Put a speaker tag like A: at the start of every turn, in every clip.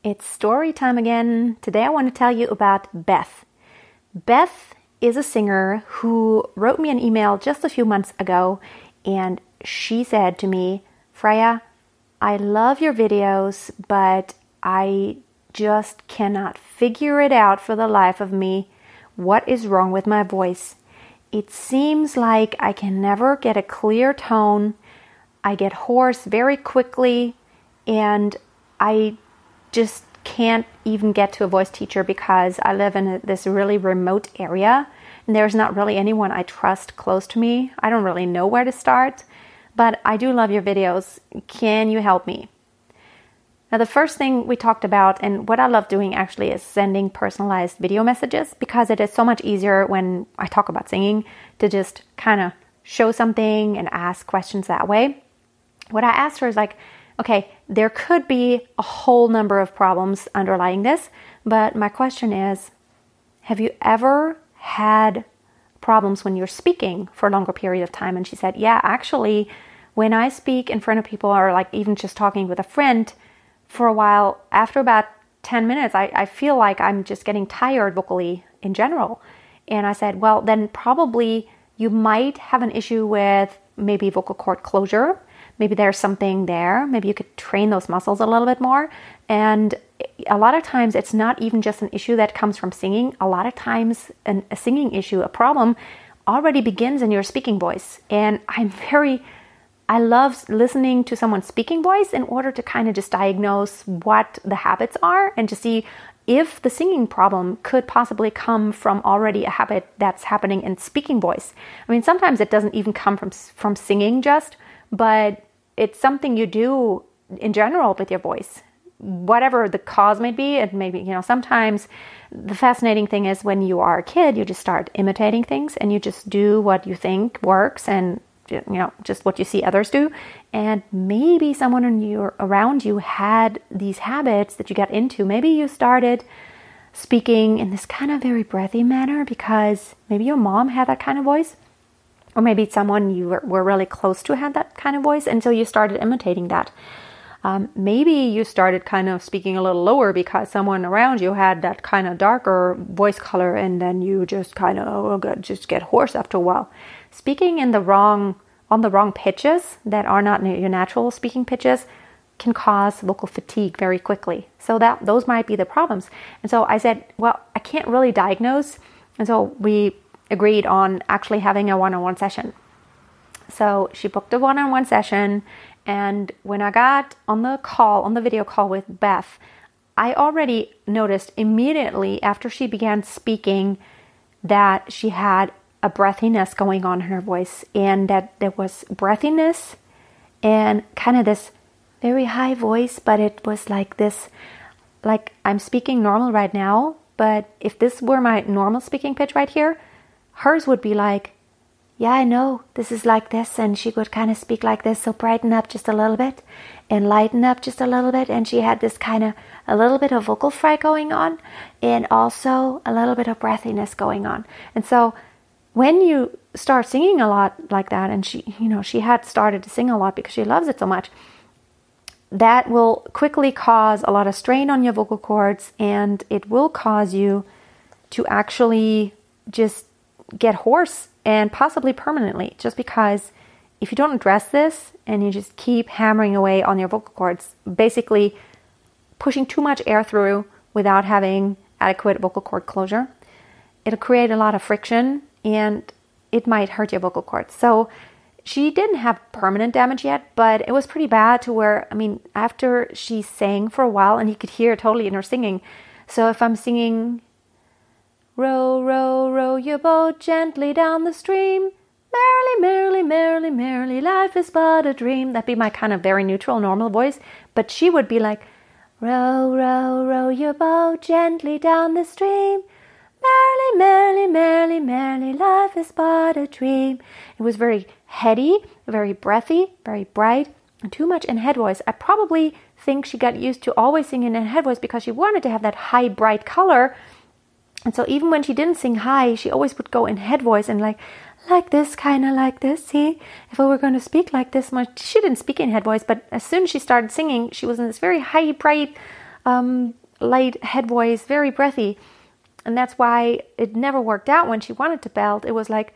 A: It's story time again. Today I want to tell you about Beth. Beth is a singer who wrote me an email just a few months ago, and she said to me, Freya, I love your videos, but I just cannot figure it out for the life of me. What is wrong with my voice? It seems like I can never get a clear tone. I get hoarse very quickly, and I just can't even get to a voice teacher because I live in this really remote area and there's not really anyone I trust close to me. I don't really know where to start, but I do love your videos. Can you help me? Now, the first thing we talked about, and what I love doing actually, is sending personalized video messages, because it is so much easier when I talk about singing to just kind of show something and ask questions that way. What I asked her is like, okay, there could be a whole number of problems underlying this, but my question is, have you ever had problems when you're speaking for a longer period of time? And she said, yeah, actually, when I speak in front of people, or like even just talking with a friend for a while, after about 10 minutes, I feel like I'm just getting tired vocally in general. And I said, well, then probably you might have an issue with maybe vocal cord closure. Maybe there's something there. Maybe you could train those muscles a little bit more. And a lot of times it's not even just an issue that comes from singing. A lot of times a singing issue, a problem, already begins in your speaking voice. And I love listening to someone's speaking voice in order to kind of just diagnose what the habits are and to see if the singing problem could possibly come from already a habit that's happening in speaking voice. I mean, sometimes it doesn't even come from singing just, but it's something you do in general with your voice, whatever the cause may be. It may be, sometimes the fascinating thing is when you are a kid, you just start imitating things and you just do what you think works and, just what you see others do. And maybe someone around you had these habits that you got into. Maybe you started speaking in this kind of very breathy manner because maybe your mom had that kind of voice. Or maybe someone you were really close to had that kind of voice, and so you started imitating that. Maybe you started kind of speaking a little lower because someone around you had that kind of darker voice color, and then you just kind of just get hoarse after a while. Speaking on the wrong pitches that are not your natural speaking pitches can cause vocal fatigue very quickly. So those might be the problems. And so I said, well, I can't really diagnose, and so we agreed on actually having a one-on-one session. So she booked a one-on-one session, and when I got on the video call with Beth, I already noticed immediately after she began speaking that she had a breathiness going on in her voice, and that there was breathiness and kind of this very high voice, but it was like this, like I'm speaking normal right now, but if this were my normal speaking pitch right here, hers would be like, yeah, I know, this is like this, and she would kind of speak like this, so brighten up just a little bit, and lighten up just a little bit, and she had this kind of, a little bit of vocal fry going on, and also a little bit of breathiness going on. And so, when you start singing a lot like that, and she had started to sing a lot because she loves it so much, that will quickly cause a lot of strain on your vocal cords, and it will cause you to actually just get hoarse, and possibly permanently, just because if you don't address this and you just keep hammering away on your vocal cords, basically pushing too much air through without having adequate vocal cord closure, it'll create a lot of friction and it might hurt your vocal cords. So she didn't have permanent damage yet, but it was pretty bad to where, after she sang for a while, and you could hear it totally in her singing. So if I'm singing, row, row, row your boat gently down the stream. Merrily, merrily, merrily, merrily, life is but a dream. That'd be my kind of very neutral, normal voice. But she would be like, row, row, row your boat gently down the stream. Merrily, merrily, merrily, merrily, life is but a dream. It was very heady, very breathy, very bright, and too much in head voice. I probably think she got used to always singing in head voice because she wanted to have that high, bright color. And so even when she didn't sing high, she always would go in head voice and like this, kind of like this. See, if I were going to speak like this much, she didn't speak in head voice, but as soon as she started singing, she was in this very high, bright, light head voice, very breathy. And that's why it never worked out when she wanted to belt. It was like,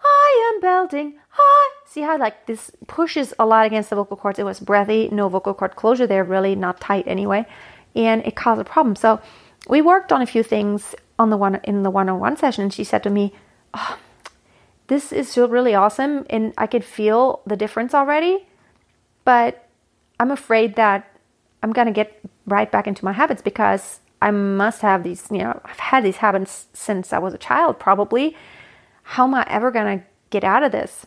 A: I am belting. Hi. See how like this pushes a lot against the vocal cords. It was breathy, no vocal cord closure there, really not tight anyway. And it caused a problem. So we worked on a few things in the one-on-one session. And she said to me, oh, this is really awesome. And I could feel the difference already. But I'm afraid that I'm going to get right back into my habits because I must have these, I've had these habits since I was a child, probably. How am I ever going to get out of this?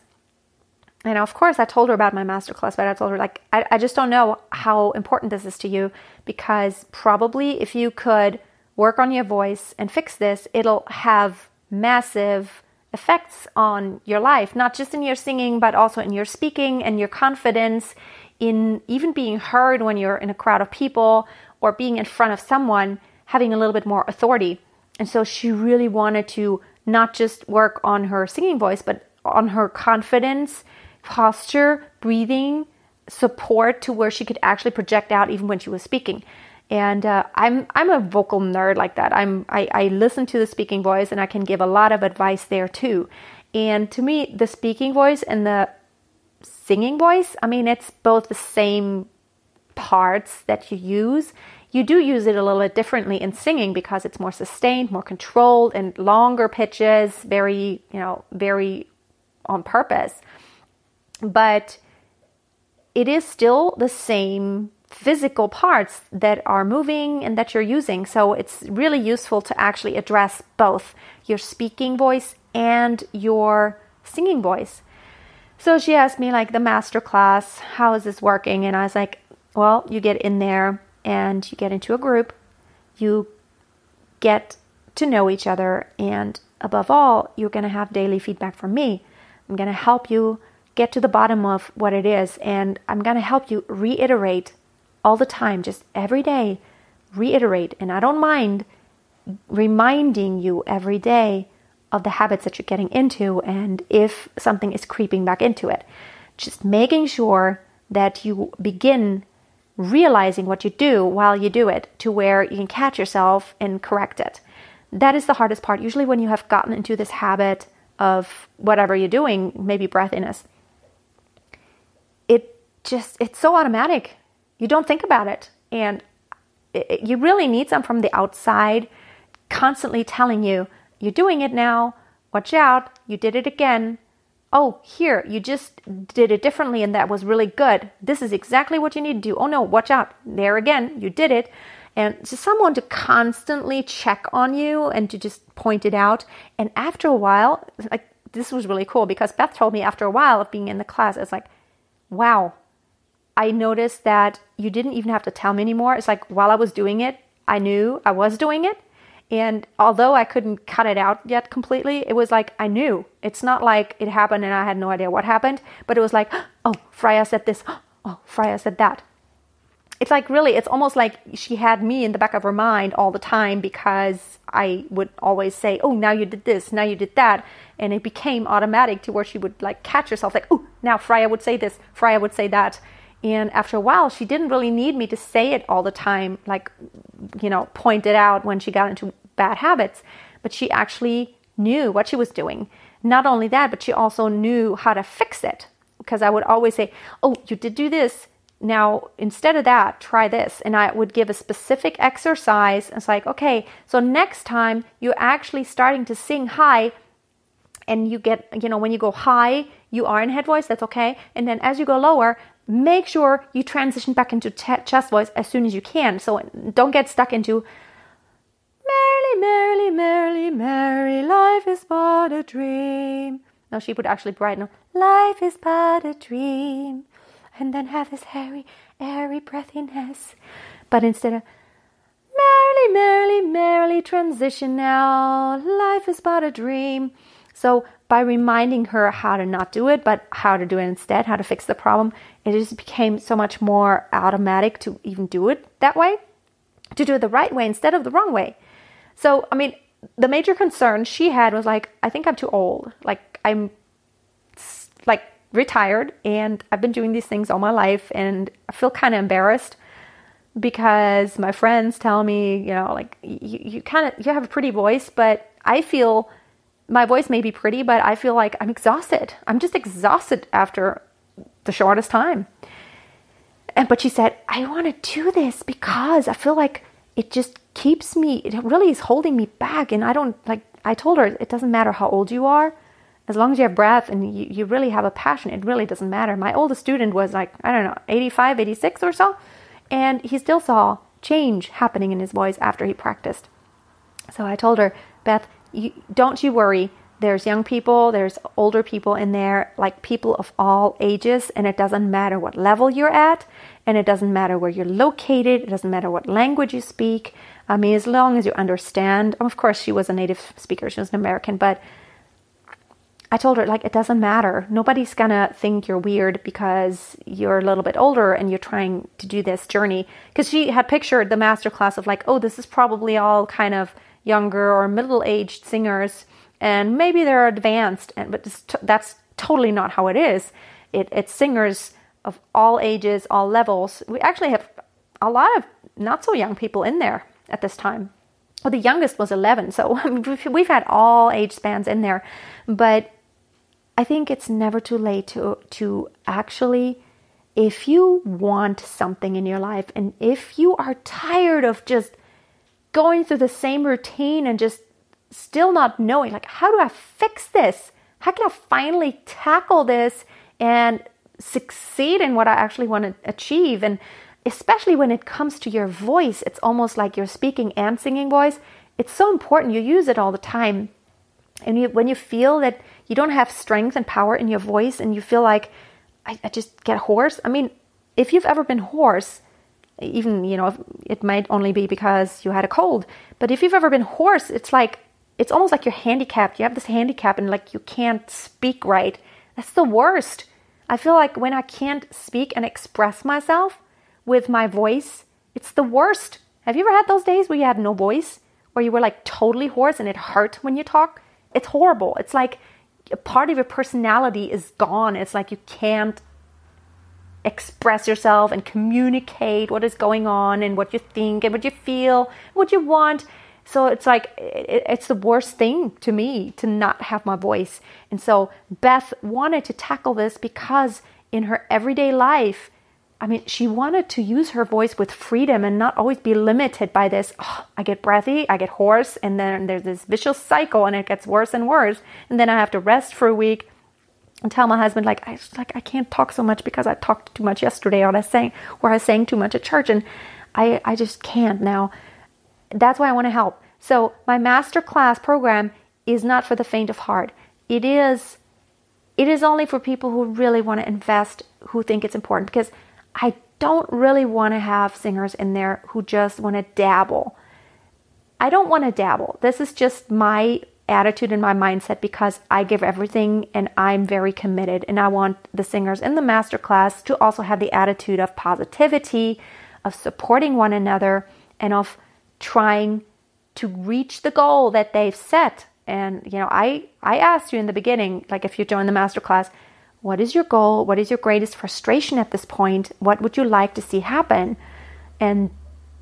A: And of course, I told her about my masterclass, but I told her, like, I just don't know how important this is to you, because probably if you could work on your voice and fix this, it'll have massive effects on your life, not just in your singing, but also in your speaking and your confidence, in even being heard when you're in a crowd of people or being in front of someone, having a little bit more authority. And so she really wanted to not just work on her singing voice, but on her confidence, posture, breathing, support, to where she could actually project out even when she was speaking. And I'm a vocal nerd like that. I listen to the speaking voice, and I can give a lot of advice there too. And to me, the speaking voice and the singing voice, I mean, it's both the same parts that you use. You do use it a little bit differently in singing because it's more sustained, more controlled, and longer pitches, very on purpose. But it is still the same physical parts that are moving and that you're using. So it's really useful to actually address both your speaking voice and your singing voice. So she asked me, like, the master class, how is this working? And I was like, well, you get in there and you get into a group, you get to know each other, and above all, you're going to have daily feedback from me. I'm going to help you get to the bottom of what it is, and I'm going to help you reiterate all the time, just every day, reiterate. And I don't mind reminding you every day of the habits that you're getting into, and if something is creeping back into it, just making sure that you begin realizing what you do while you do it, to where you can catch yourself and correct it. That is the hardest part. Usually when you have gotten into this habit of whatever you're doing, maybe breathiness, it's so automatic. You don't think about it. And you really need some from the outside constantly telling you, you're doing it now, watch out, you did it again. Oh, here, you just did it differently and that was really good. This is exactly what you need to do. Oh no, watch out, there again, you did it. And just someone to constantly check on you and to just point it out. And after a while, like, this was really cool, because Beth told me after a while of being in the class, it's like, wow, I noticed that you didn't even have to tell me anymore. It's like, while I was doing it, I knew I was doing it. And although I couldn't cut it out yet completely, it was like, I knew. It's not like it happened and I had no idea what happened, but it was like, oh, Freya said this. Oh, Freya said that. It's like, really, it's almost like she had me in the back of her mind all the time, because I would always say, oh, now you did this, now you did that. And it became automatic to where she would like catch herself like, oh, now Freya would say this, Freya would say that. And after a while, she didn't really need me to say it all the time, like, point it out when she got into bad habits. But she actually knew what she was doing. Not only that, but she also knew how to fix it. Because I would always say, oh, you did do this. Now, instead of that, try this. And I would give a specific exercise. It's like, okay, so next time you're actually starting to sing high, and you get, when you go high, you are in head voice, that's okay. And then as you go lower, make sure you transition back into chest voice as soon as you can. So don't get stuck into merrily, merrily, merrily, merry, life is but a dream. No, she would actually brighten up, life is but a dream. And then have this airy breathiness. But instead of merrily, merrily, merrily, transition now, life is but a dream. So by reminding her how to not do it, but how to do it instead, how to fix the problem, it just became so much more automatic to even do it that way, to do it the right way instead of the wrong way. So, I mean, the major concern she had was like, I think I'm too old. Like, I'm like retired and I've been doing these things all my life, and I feel kind of embarrassed because my friends tell me, like you have a pretty voice, but I feel my voice may be pretty, but I feel like I'm exhausted. I'm just exhausted after the shortest time. But she said, I want to do this because I feel like it just it really is holding me back. And I told her, it doesn't matter how old you are, as long as you have breath and you really have a passion, it really doesn't matter. My oldest student was 85, 86 or so. And he still saw change happening in his voice after he practiced. So I told her, Beth, don't you worry. There's young people, there's older people in there, like people of all ages, and it doesn't matter what level you're at, and it doesn't matter where you're located, it doesn't matter what language you speak. I mean, as long as you understand. Of course, she was a native speaker, she was an American, but I told her, it doesn't matter. Nobody's gonna think you're weird because you're a little bit older and you're trying to do this journey. Because she had pictured the masterclass of this is probably all kind of younger or middle-aged singers, and maybe they're advanced, but that's totally not how it is. It's singers of all ages, all levels. We actually have a lot of not so young people in there at this time. Well, the youngest was 11, so we've had all age spans in there. But I think it's never too late to actually, if you want something in your life, and if you are tired of just going through the same routine and just still not knowing, how do I fix this? How can I finally tackle this and succeed in what I actually want to achieve? And especially when it comes to your voice, it's almost like your speaking and singing voice. It's so important. You use it all the time. And when you feel that you don't have strength and power in your voice and you feel like, I just get hoarse. I mean, if you've ever been hoarse, even, it might only be because you had a cold. But if you've ever been hoarse, it's almost like you're handicapped. You have this handicap and you can't speak right. That's the worst. I feel like when I can't speak and express myself with my voice, it's the worst. Have you ever had those days where you had no voice? Where you were totally hoarse and it hurt when you talk? It's horrible. It's like a part of your personality is gone. It's like you can't express yourself and communicate what is going on and what you think and what you feel, what you want. So it's it's the worst thing to me to not have my voice. And so Beth wanted to tackle this because in her everyday life, she wanted to use her voice with freedom and not always be limited by this, I get breathy, I get hoarse, and then there's this vicious cycle and it gets worse and worse. And then I have to rest for a week and tell my husband, I can't talk so much because I talked too much yesterday or I sang too much at church and I just can't now. That's why I want to help. So my masterclass program is not for the faint of heart. It is only for people who really want to invest, who think it's important, because I don't really want to have singers in there who just want to dabble. I don't want to dabble. This is just my attitude and my mindset because I give everything and I'm very committed. And I want the singers in the masterclass to also have the attitude of positivity, of supporting one another, and of trying to reach the goal that they've set. And, I asked you in the beginning, if you join the masterclass, what is your goal? What is your greatest frustration at this point? What would you like to see happen? And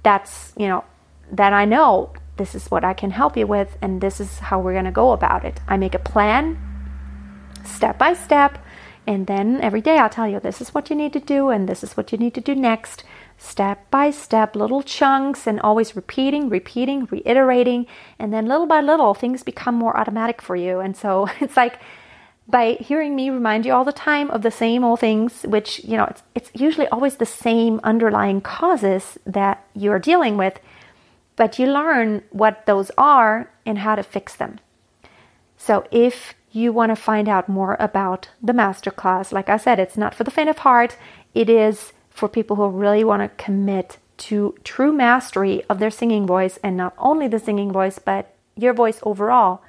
A: that's, that I know this is what I can help you with, and this is how we're going to go about it. I make a plan, step by step, and then every day I'll tell you, this is what you need to do, and this is what you need to do next. Step by step, little chunks, and always repeating, reiterating, and then little by little, things become more automatic for you. And so it's by hearing me remind you all the time of the same old things, which, it's usually always the same underlying causes that you're dealing with, but you learn what those are and how to fix them. So if you want to find out more about the masterclass, like I said, it's not for the faint of heart. It is for people who really want to commit to true mastery of their singing voice, and not only the singing voice, but your voice overall.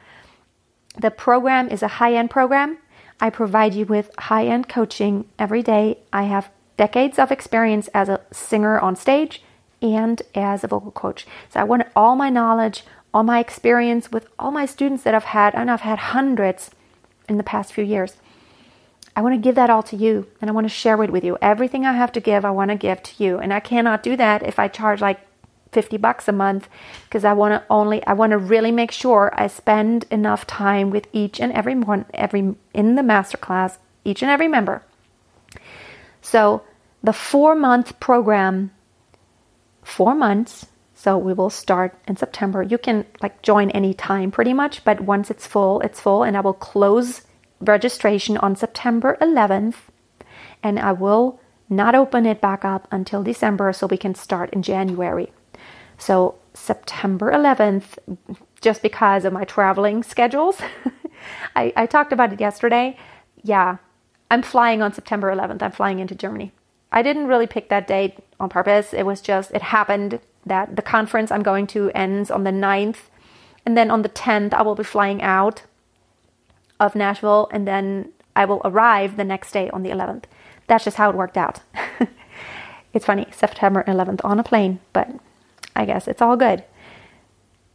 A: The program is a high-end program. I provide you with high-end coaching every day. I have decades of experience as a singer on stage and as a vocal coach. So I want all my knowledge, all my experience with all my students that I've had, and I've had hundreds in the past few years. I want to give that all to you, and I want to share it with you. Everything I have to give, I want to give to you. And I cannot do that if I charge like $50 a month, because I want to really make sure I spend enough time with each and every one, in the masterclass, each and every member. So the 4-month program, 4 months. So we will start in September. You can like join any time pretty much, but once it's full, it's full, and I will close registration on September 11th, and I will not open it back up until December so we can start in January. So September 11th, just because of my traveling schedules, I talked about it yesterday. Yeah, I'm flying on September 11th. I'm flying into Germany. I didn't really pick that date on purpose. It happened that the conference I'm going to ends on the 9th. And then on the 10th, I will be flying out of Nashville. And then I will arrive the next day on the 11th. That's just how it worked out. It's funny, September 11th on a plane, but I guess it's all good.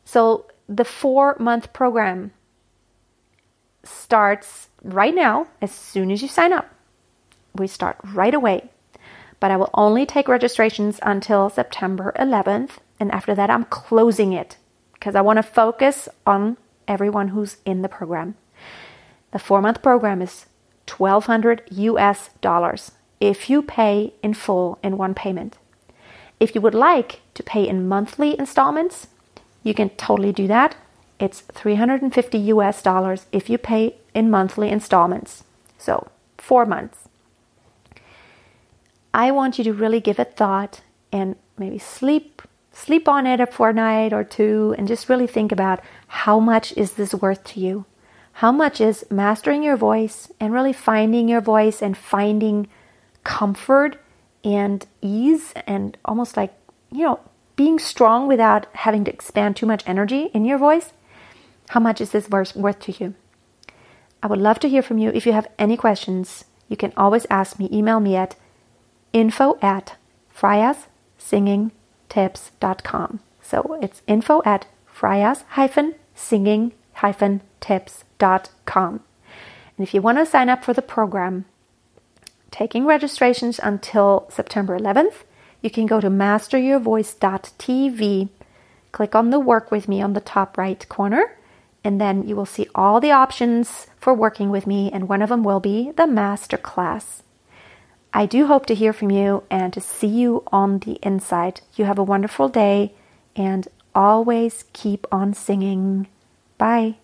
A: So the 4-month program starts right now as soon as you sign up. We start right away. But I will only take registrations until September 11th. And after that, I'm closing it because I want to focus on everyone who's in the program. The 4-month program is $1,200 US if you pay in full in one payment. If you would like to pay in monthly installments, you can totally do that. It's $350 US if you pay in monthly installments. So 4 months. I want you to really give it thought and maybe sleep on it for a night or two and just really think about how much is this worth to you? How much is mastering your voice and really finding your voice and finding comfort and ease and almost like, being strong without having to expand too much energy in your voice? How much is this worth to you? I would love to hear from you. If you have any questions, you can always ask me, email me at info@freyasingingtips.com. So it's info@freyas-singing-tips.com. And if you want to sign up for the program, taking registrations until September 11th, you can go to masteryourvoice.tv, click on the work with me on the top right corner, and then you will see all the options for working with me, and one of them will be the masterclass. I do hope to hear from you and to see you on the inside. You have a wonderful day and always keep on singing. Bye.